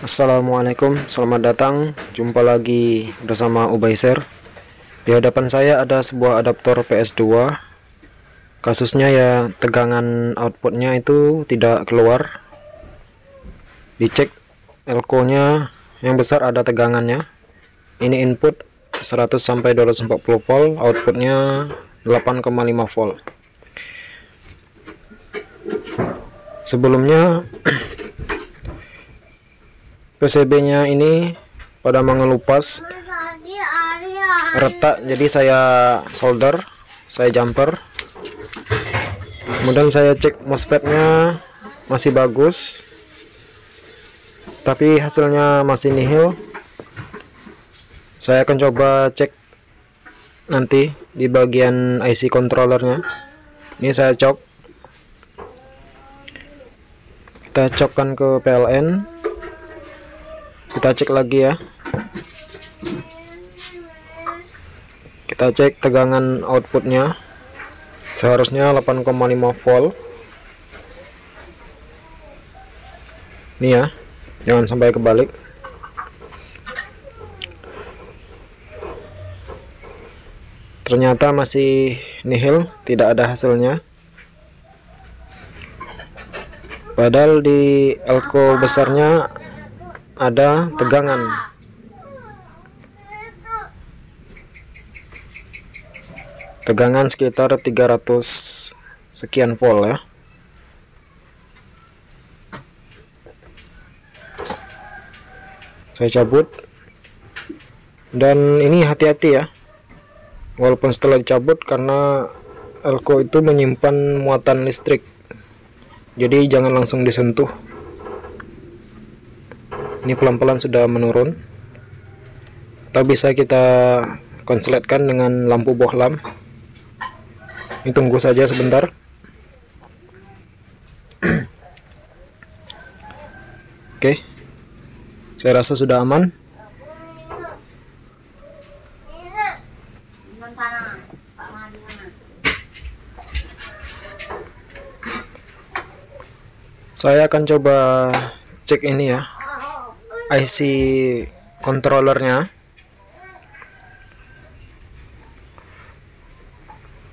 Assalamualaikum, selamat datang. Jumpa lagi bersama Ubaiser. Di hadapan saya ada sebuah adaptor PS2. Kasusnya ya tegangan outputnya itu tidak keluar. Dicek elko-nya yang besar ada tegangannya. Ini input 100 sampai 240 volt, outputnya 8,5 volt. Sebelumnya PCB-nya ini pada mengelupas retak, jadi saya solder, saya jumper. Kemudian saya cek MOSFET-nya masih bagus, tapi hasilnya masih nihil. Saya akan coba cek nanti di bagian IC controllernya. Ini saya cok, kita cokkan ke PLN. Kita cek lagi ya. Kita cek tegangan outputnya. Seharusnya 8,5 volt. Ini ya, jangan sampai kebalik. Ternyata masih nihil, tidak ada hasilnya. Padahal di elko besarnya ada tegangan. Tegangan sekitar 300 sekian volt ya. Saya cabut. Dan ini hati-hati ya. Walaupun setelah dicabut, karena elko itu menyimpan muatan listrik. Jadi jangan langsung disentuh. Ini pelan-pelan sudah menurun, atau bisa kita konsletkan dengan lampu bohlam. Ini tunggu saja sebentar. Oke, saya rasa sudah aman. Saya akan coba cek ini ya, IC controllernya.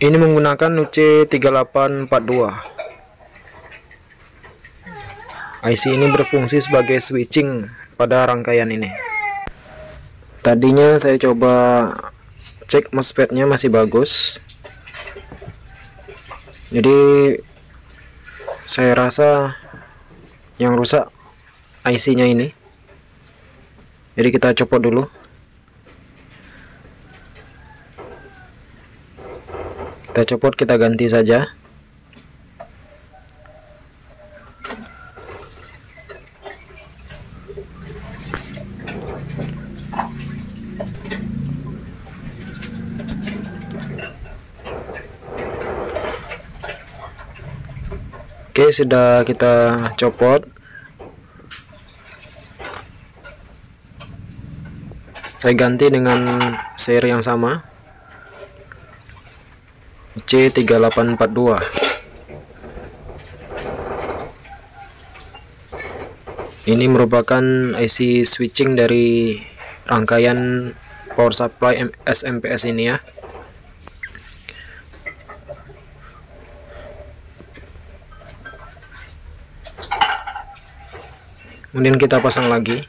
Ini menggunakan UC3842. IC ini berfungsi sebagai switching pada rangkaian ini. Tadinya saya coba cek MOSFET-nya masih bagus. Jadi saya rasa yang rusak IC-nya ini. Jadi kita copot dulu. Kita copot, kita ganti saja. Oke, sudah kita copot. Saya ganti dengan seri yang sama, C3842. Ini merupakan IC switching dari rangkaian power supply SMPS ini ya. Kemudian kita pasang lagi.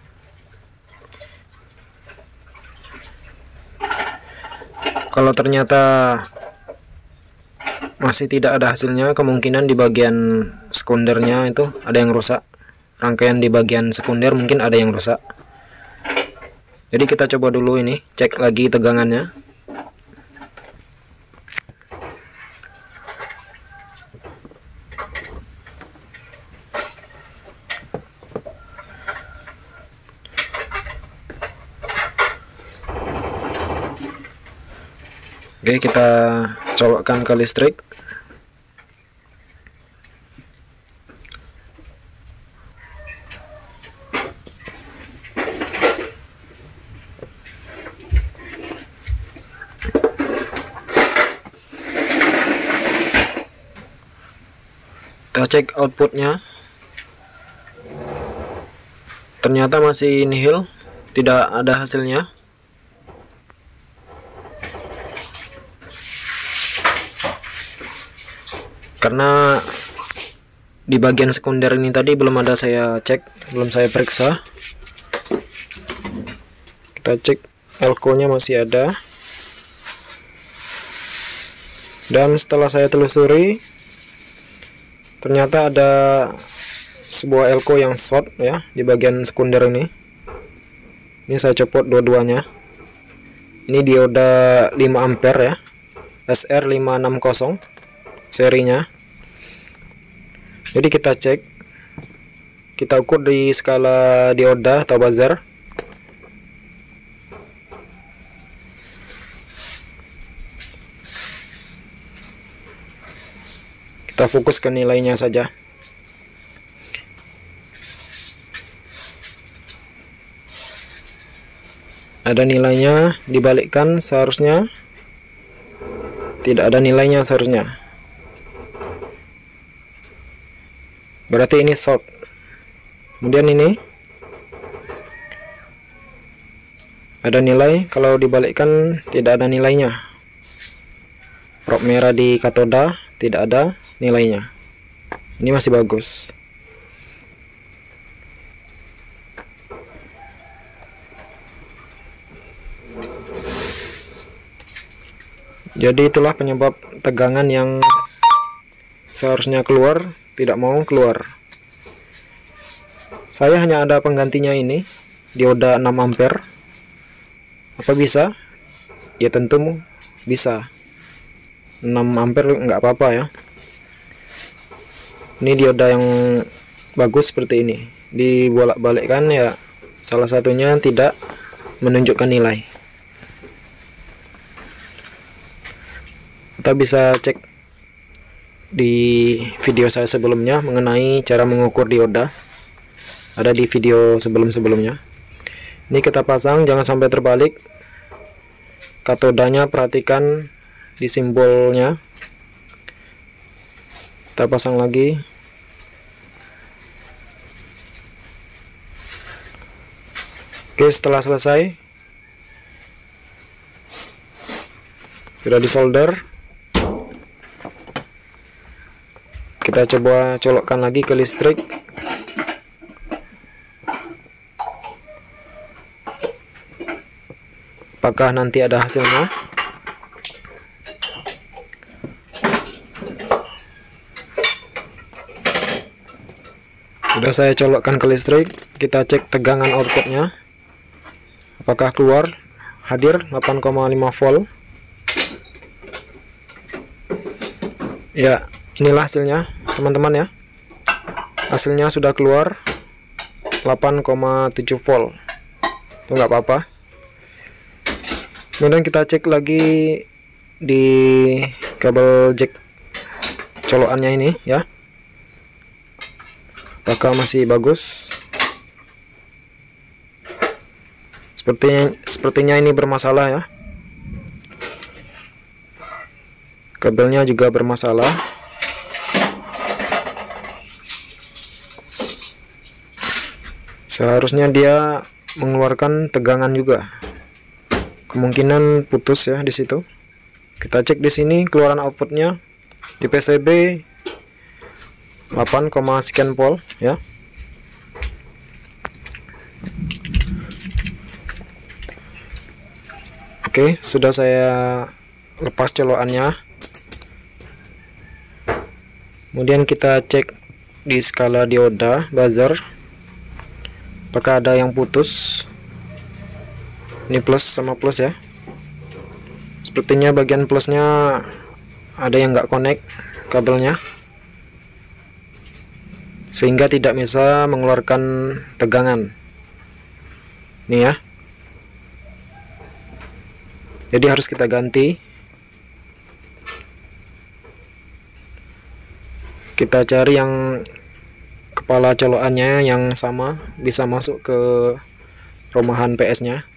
Kalau ternyata masih tidak ada hasilnya, kemungkinan di bagian sekundernya itu ada yang rusak. Rangkaian di bagian sekunder mungkin ada yang rusak. Jadi kita coba dulu ini, cek lagi tegangannya. Oke, kita colokkan ke listrik. Kita cek outputnya. Ternyata masih nihil, tidak ada hasilnya. Karena di bagian sekunder ini tadi belum ada saya cek, belum saya periksa. Kita cek elko-nya masih ada. Dan setelah saya telusuri, ternyata ada sebuah elko yang short ya di bagian sekunder ini. Ini saya copot dua-duanya. Ini dioda 5 ampere ya, SR560 serinya. Jadi kita cek, kita ukur di skala dioda atau buzzer. Kita fokus ke nilainya saja. Ada nilainya, dibalikkan seharusnya tidak ada nilainya seharusnya. Berarti ini short. Kemudian ini ada nilai, kalau dibalikkan tidak ada nilainya. Prop merah di katoda tidak ada nilainya. Ini masih bagus. Jadi itulah penyebab tegangan yang seharusnya keluar tidak mau keluar. Saya hanya ada penggantinya ini, dioda 6 ampere. Apa bisa? Ya tentu bisa. 6 ampere nggak apa-apa ya. Ini dioda yang bagus seperti ini. Dibolak-balikkan ya, salah satunya tidak menunjukkan nilai. Kita bisa cek di video saya sebelumnya mengenai cara mengukur dioda. Ada di video sebelum-sebelumnya. Ini kita pasang, jangan sampai terbalik. Katodanya perhatikan di simbolnya. Kita pasang lagi. Oke, setelah selesai, sudah disolder. Kita coba colokkan lagi ke listrik. Apakah nanti ada hasilnya? Sudah saya colokkan ke listrik. Kita cek tegangan outputnya. Apakah keluar? Hadir 8,5 volt. Ya, inilah hasilnya teman-teman ya. Hasilnya sudah keluar 8,7 volt. Itu nggak apa-apa. Kemudian kita cek lagi di kabel jack colokannya ini ya. Apakah masih bagus? Sepertinya ini bermasalah ya. Kabelnya juga bermasalah. Seharusnya dia mengeluarkan tegangan juga. Kemungkinan putus ya di situ. Kita cek di sini keluaran outputnya di PCB 8, sekian volt ya. Oke, sudah saya lepas colokannya. Kemudian kita cek di skala dioda buzzer. Apakah ada yang putus? Ini plus sama plus ya. Sepertinya bagian plusnya ada yang nggak connect kabelnya, sehingga tidak bisa mengeluarkan tegangan. Ini ya. Jadi harus kita ganti. Kita cari yang kepala colokannya yang sama, bisa masuk ke rumahan PS-nya.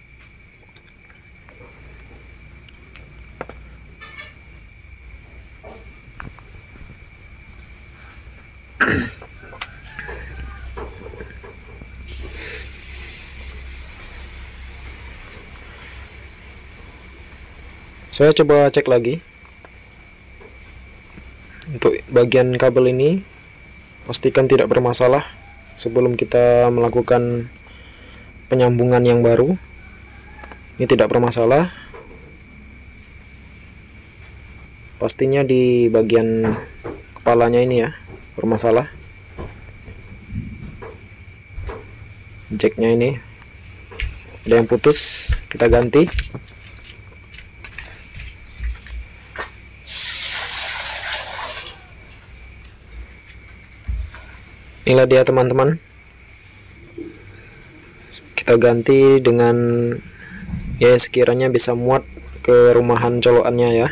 Saya coba cek lagi. Untuk bagian kabel ini pastikan tidak bermasalah sebelum kita melakukan penyambungan yang baru. Ini tidak bermasalah. Pastinya di bagian kepalanya ini ya bermasalah. Jacknya ini ada yang putus, kita ganti. Inilah dia teman-teman, kita ganti dengan ya sekiranya bisa muat ke rumahan colokannya ya,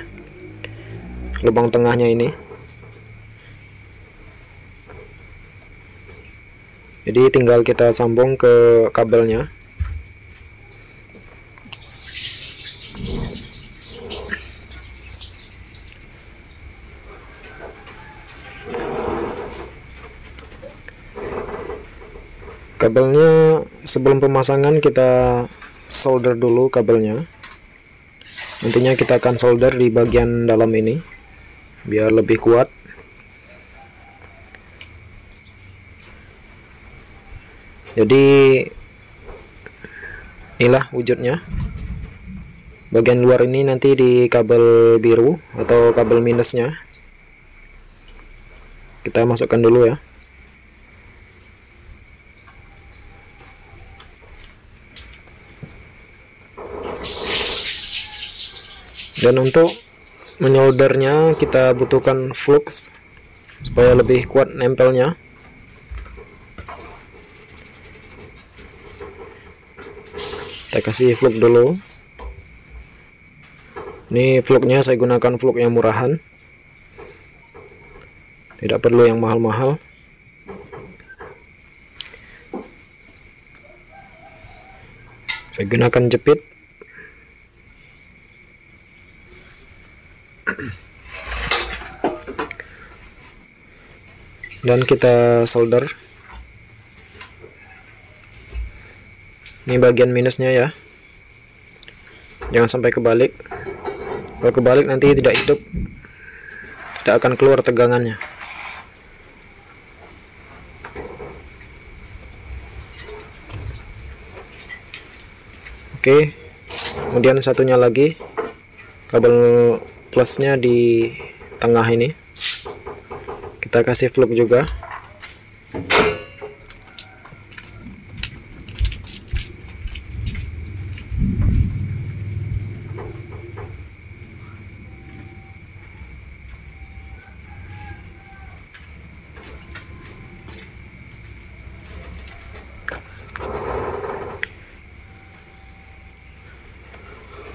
lubang tengahnya ini. Jadi tinggal kita sambung ke kabelnya. Kabelnya sebelum pemasangan kita solder dulu kabelnya. Nantinya kita akan solder di bagian dalam ini biar lebih kuat. Jadi inilah wujudnya. Bagian luar ini nanti di kabel biru atau kabel minusnya. Kita masukkan dulu ya. Dan untuk menyoldernya kita butuhkan flux supaya lebih kuat nempelnya. Kita kasih flux dulu. Ini fluknya saya gunakan fluk yang murahan, tidak perlu yang mahal-mahal. Saya gunakan jepit. Dan kita solder. Ini bagian minusnya ya, jangan sampai kebalik. Kalau kebalik nanti tidak hidup, tidak akan keluar tegangannya. Oke, kemudian satunya lagi, kabel plusnya di tengah ini kita kasih flux juga.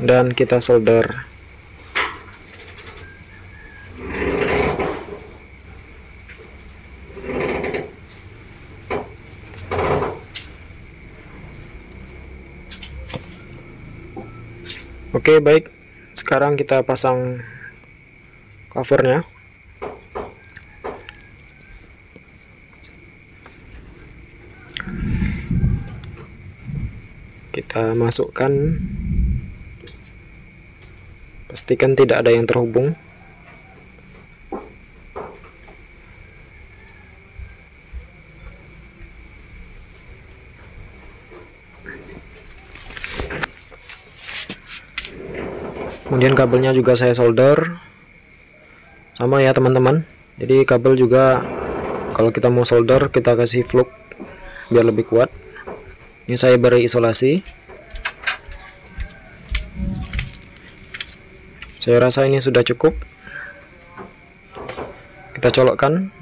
Dan kita solder. Oke, baik. Sekarang kita pasang covernya. Kita masukkan. Pastikan tidak ada yang terhubung. Kemudian kabelnya juga saya solder. Sama ya teman-teman. Jadi kabel juga kalau kita mau solder kita kasih flux biar lebih kuat. Ini saya beri isolasi. Saya rasa ini sudah cukup. Kita colokkan.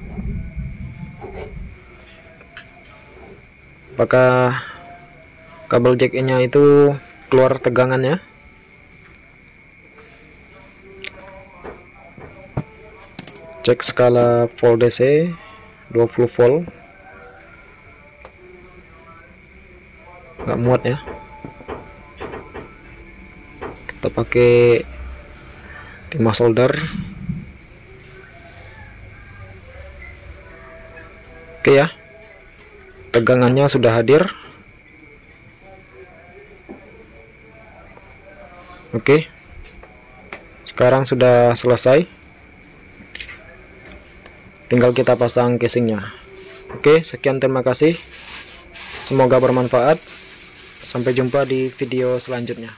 Apakah kabel jacknya itu keluar tegangannya? Cek skala volt DC 20 volt. Nggak muat ya. Kita pakai timah solder. Oke ya, tegangannya sudah hadir. Oke, Sekarang sudah selesai, tinggal kita pasang casingnya. Oke, sekian, terima kasih, semoga bermanfaat. Sampai jumpa di video selanjutnya.